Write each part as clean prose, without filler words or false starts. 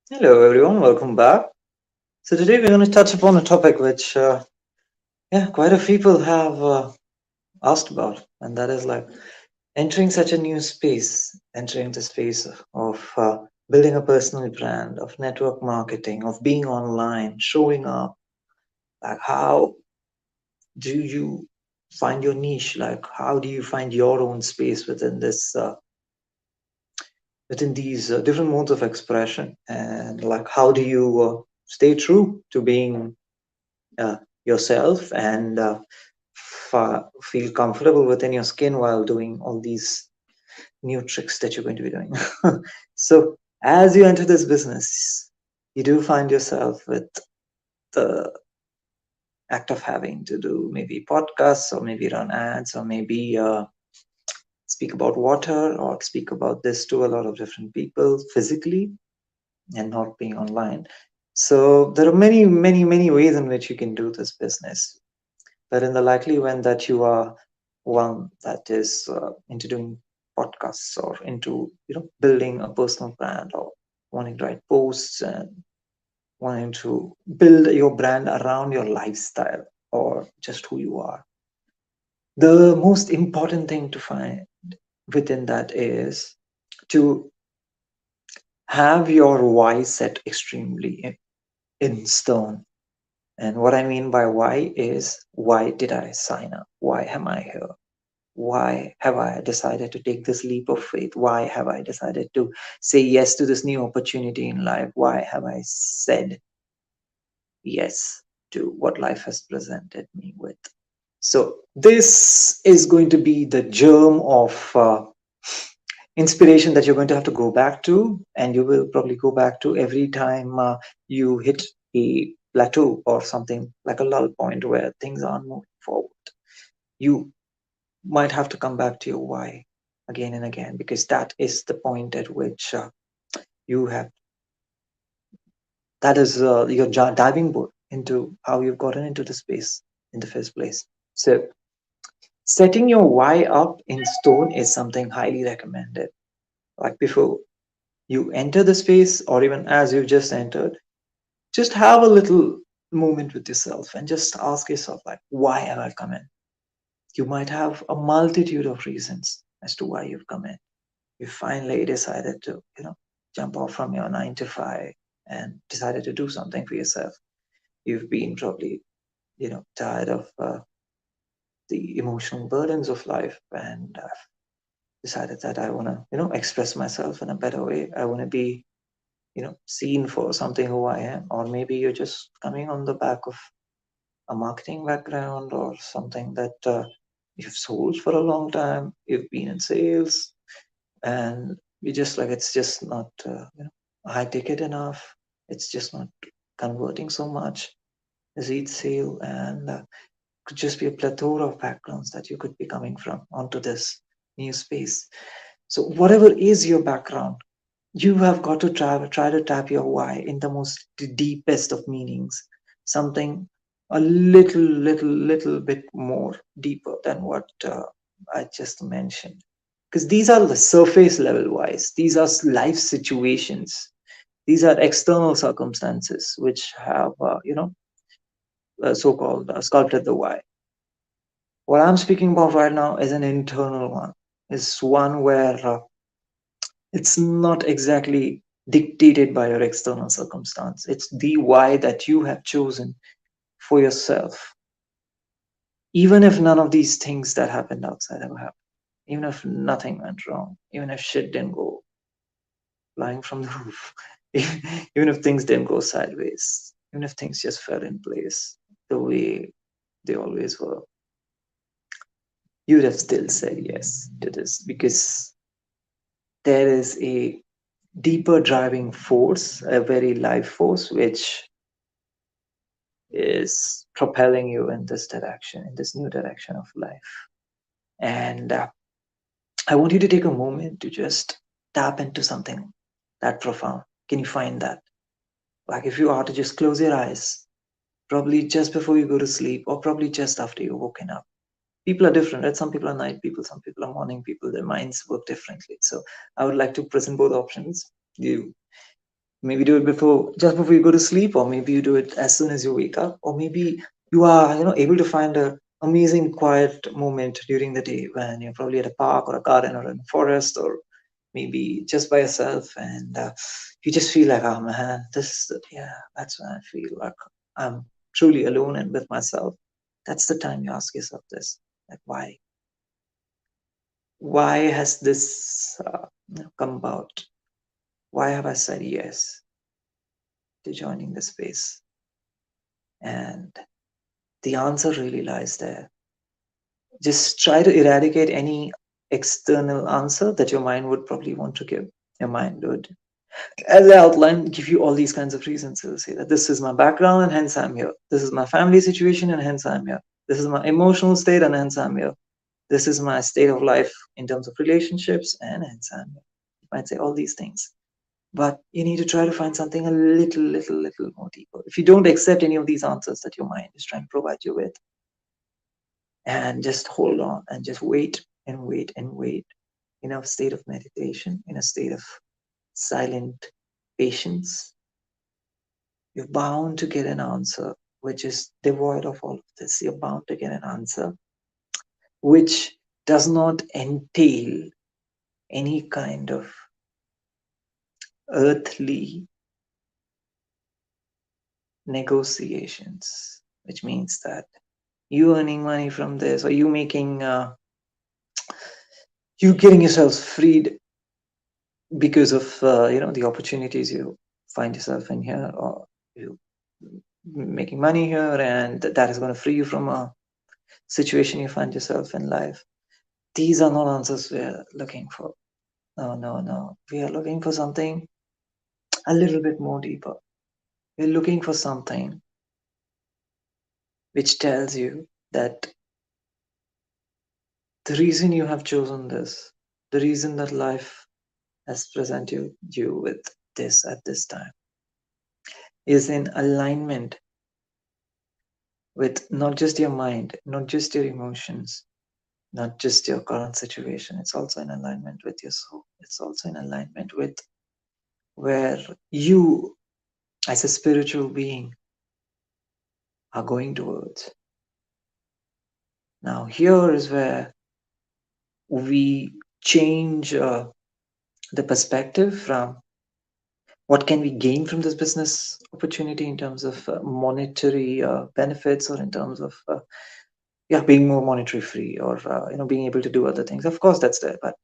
Hello, everyone. Welcome back. So today we're going to touch upon a topic which, quite a few people have asked about, and that is like entering such a new space, entering the space of building a personal brand, of network marketing, of being online, showing up. Like, how do you find your niche? Like, how do you find your own space within within these different modes of expression, and like, how do you stay true to being uh, yourself and feel comfortable within your skin while doing all these new tricks that you're going to be doing. So, as you enter this business, you do find yourself with the act of having to do maybe podcasts or maybe run ads or maybe speak about water or speak about this to a lot of different people physically and not being online. So there are many ways in which you can do this business. But in the likely event that you are one that is into doing podcasts or into building a personal brand or wanting to write posts and wanting to build your brand around your lifestyle or just who you are, the most important thing to find within that is to have your why set extremely in stone. And what I mean by why is, why did I sign up? Why am I here? Why have I decided to take this leap of faith? Why have I decided to say yes to this new opportunity in life? Why have I said yes to what life has presented me with? So, this is going to be the germ of inspiration that you're going to have to go back to, and you will probably go back to every time you hit a plateau or something like a lull point where things aren't moving forward. You might have to come back to your why again and again, because that is the point at which you have that is your diving board into how you've gotten into the space in the first place. So setting your why up in stone is something highly recommended. Like, before you enter the space or even as you've just entered, just have a little moment with yourself and just ask yourself, like, why have I come in? You might have a multitude of reasons as to why you've come in. You finally decided to, jump off from your 9 to 5 and decided to do something for yourself. You've been probably, tired of the emotional burdens of life, and decided that I want to, express myself in a better way. I want to be, seen for something who I am. Or maybe you're just coming on the back of a marketing background or something that you've sold for a long time. You've been in sales, and you just like, it's just not high ticket enough. It's just not converting so much as each sale, and could just be a plethora of backgrounds that you could be coming from onto this new space. So whatever is your background, you have got to try to tap your why in the most deepest of meanings, something a little bit more deeper than what I just mentioned, because these are the surface level wise. These are life situations. These are external circumstances which have so-called sculpted the why. What I'm speaking about right now is an internal one. It's one where it's not exactly dictated by your external circumstance. It's the why that you have chosen for yourself. Even if none of these things that happened outside ever happened, even if nothing went wrong, even if shit didn't go flying from the roof, even if things didn't go sideways, even if things just fell in place the way they always were, you'd have still said yes to this, because there is a deeper driving force, a very life force, which is propelling you in this direction, in this new direction of life. And I want you to take a moment to just tap into something that profound. Can you find that? Like, if you are to just close your eyes, probably just before you go to sleep, or probably just after you've woken up. People are different, right? Some people are night people, some people are morning people. Their minds work differently. So I would like to present both options. You Maybe do it just before you go to sleep, or maybe you do it as soon as you wake up, or maybe you are, able to find a amazing quiet moment during the day when you're probably at a park or a garden or in a forest, or maybe just by yourself, and you just feel like, oh man, that's when I feel like I'm truly alone and with myself. That's the time you ask yourself this, like, why has this come about? Why have I said yes to joining the space? And the answer really lies there. Just try to eradicate any external answer that your mind would probably want to give. Your mind would, as I outlined, give you all these kinds of reasons. It'll say that this is my background and hence I'm here. This is my family situation and hence I'm here. This is my emotional state and hence I'm here. This is my state of life in terms of relationships and hence I'm here. You might say all these things. But you need to try to find something a little more deeper. If you don't accept any of these answers that your mind is trying to provide you with, and just hold on and just wait and wait and wait in a state of meditation, in a state of silent patience, you're bound to get an answer which is devoid of all of this. You're bound to get an answer which does not entail any kind of earthly negotiations, which means that you earning money from this, or you making you getting yourselves freed because of the opportunities you find yourself in here, or you making money here, and that is going to free you from a situation you find yourself in life. These are not answers we're looking for. No. We are looking for something a little bit more deeper. We're looking for something which tells you that the reason you have chosen this, the reason that life has presented you with this at this time, is in alignment with not just your mind, not just your emotions, not just your current situation. It's also in alignment with your soul. It's also in alignment with where you, as a spiritual being, are going towards. Now, here is where we change the perspective from what can we gain from this business opportunity in terms of monetary benefits, or in terms of being more monetary free, or being able to do other things. Of course, that's there, but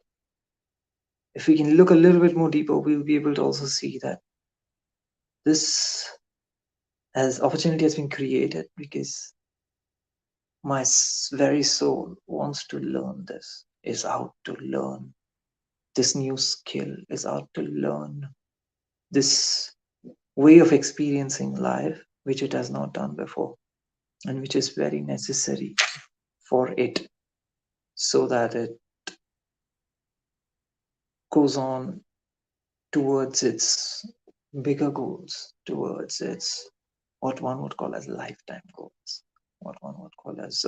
if we can look a little bit more deeper, we'll be able to also see that this as opportunity has been created because my very soul wants to learn this, is out to learn this new skill, is out to learn this way of experiencing life, which it has not done before, and which is very necessary for it, so that it goes on towards its bigger goals, towards its what one would call as lifetime goals, what one would call as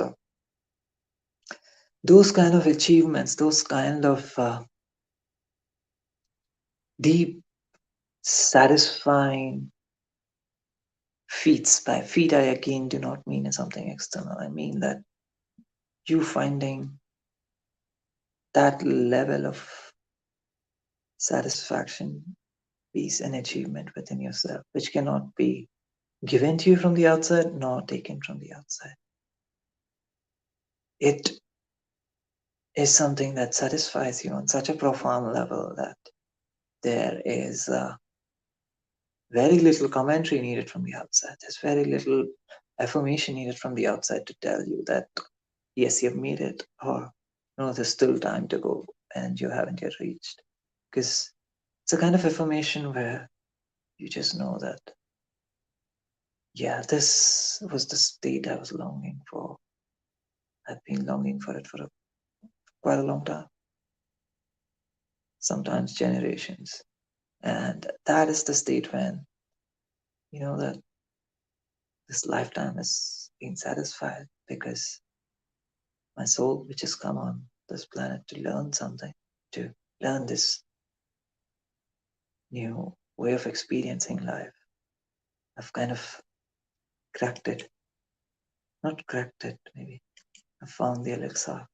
those kind of achievements, those kind of deep, satisfying feats. By feat, I again do not mean something external. I mean that you finding that level of satisfaction, peace, and achievement within yourself, which cannot be given to you from the outside nor taken from the outside. It is something that satisfies you on such a profound level that there is very little commentary needed from the outside. There's very little affirmation needed from the outside to tell you that, yes, you've made it, or no, there's still time to go and you haven't yet reached. Because it's a kind of affirmation where you just know that, yeah, this was the state I was longing for. I've been longing for it for quite a long time, sometimes generations. And that is the state when you know that this lifetime has been satisfied, because my soul, which has come on this planet to learn something, to learn this new way of experiencing life. I've kind of cracked it. Not cracked it, maybe. I've found the elixir.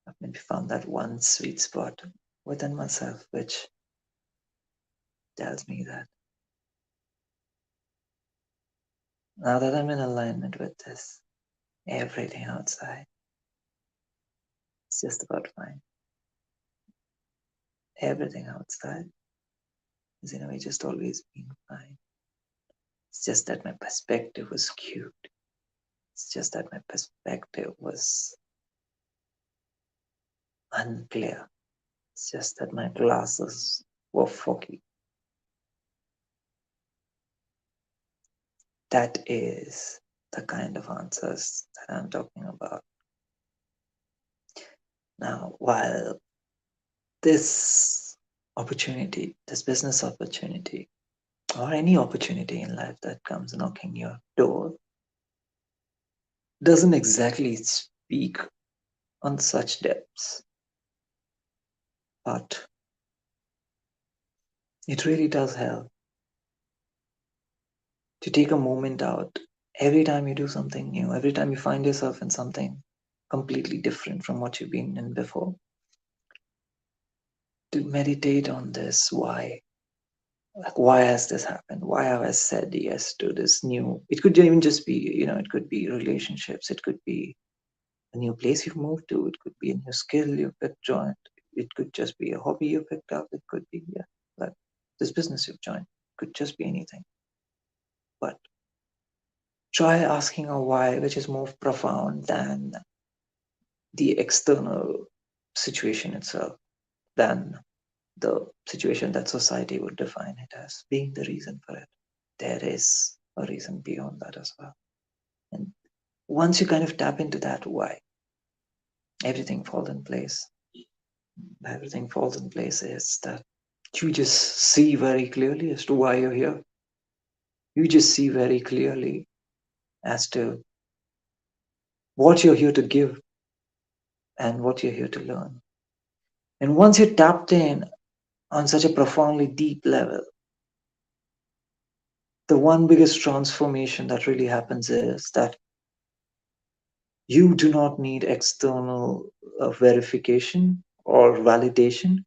I've maybe found that one sweet spot within myself, which tells me that now that I'm in alignment with this, everything outside is just about fine. Everything outside is in a way just always been fine. It's just that my perspective was skewed. It's just that my perspective was unclear. It's just that my glasses were foggy. That is the kind of answers that I'm talking about. Now, while this opportunity, this business opportunity, or any opportunity in life that comes knocking your door, doesn't exactly speak on such depths, but it really does help to take a moment out every time you do something new, every time you find yourself in something completely different from what you've been in before, to meditate on this. Why has this happened? Why have I said yes to this new? It could even just be, it could be relationships. It could be a new place you've moved to. It could be a new skill you've joined. It could just be a hobby you picked up. It could be, like this business you've joined. It could just be anything. But try asking a why, which is more profound than the external situation itself, than the situation that society would define it as being the reason for it. There is a reason beyond that as well. And once you kind of tap into that why, everything falls in place. Everything falls in place is that you just see very clearly as to why you're here. You just see very clearly as to what you're here to give and what you're here to learn. And once you're tapped in on such a profoundly deep level, the one biggest transformation that really happens is that you do not need external verification or validation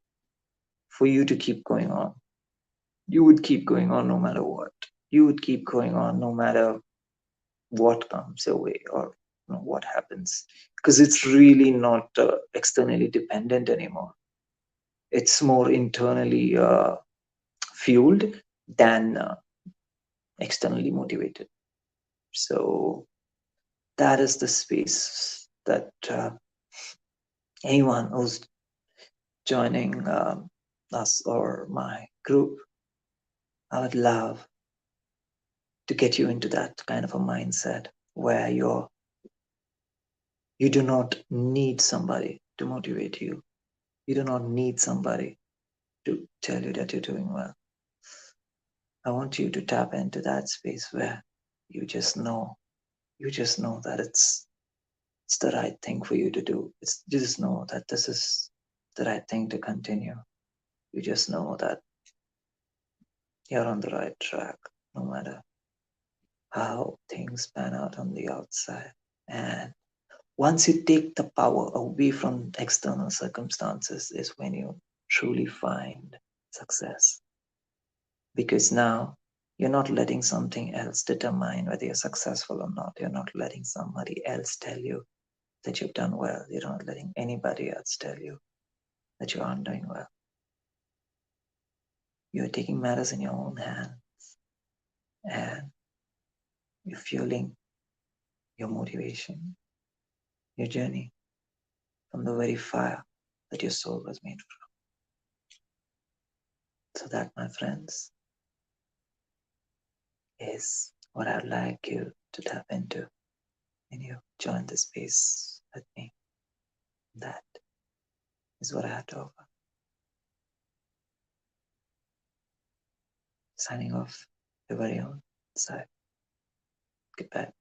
for you to keep going on. You would keep going on no matter what. You would keep going on no matter what comes your way or what happens, because it's really not externally dependent anymore. It's more internally fueled than externally motivated. So that is the space that anyone who's joining us or my group, I would love to get you into that kind of a mindset where you do not need somebody to motivate you. You do not need somebody to tell you that you're doing well. I want you to tap into that space where you just know that it's the right thing for you to do. You just know that this is the right thing to continue. You just know that you're on the right track, no matter how things pan out on the outside. And once you take the power away from external circumstances is when you truly find success. Because now you're not letting something else determine whether you're successful or not. You're not letting somebody else tell you that you've done well. You're not letting anybody else tell you that you aren't doing well. You're taking matters in your own hands and you're fueling your motivation, your journey from the very fire that your soul was made from. So that, my friends, is what I'd like you to tap into when you join the space with me. That is what I have to offer. Signing off, your very own side. Goodbye.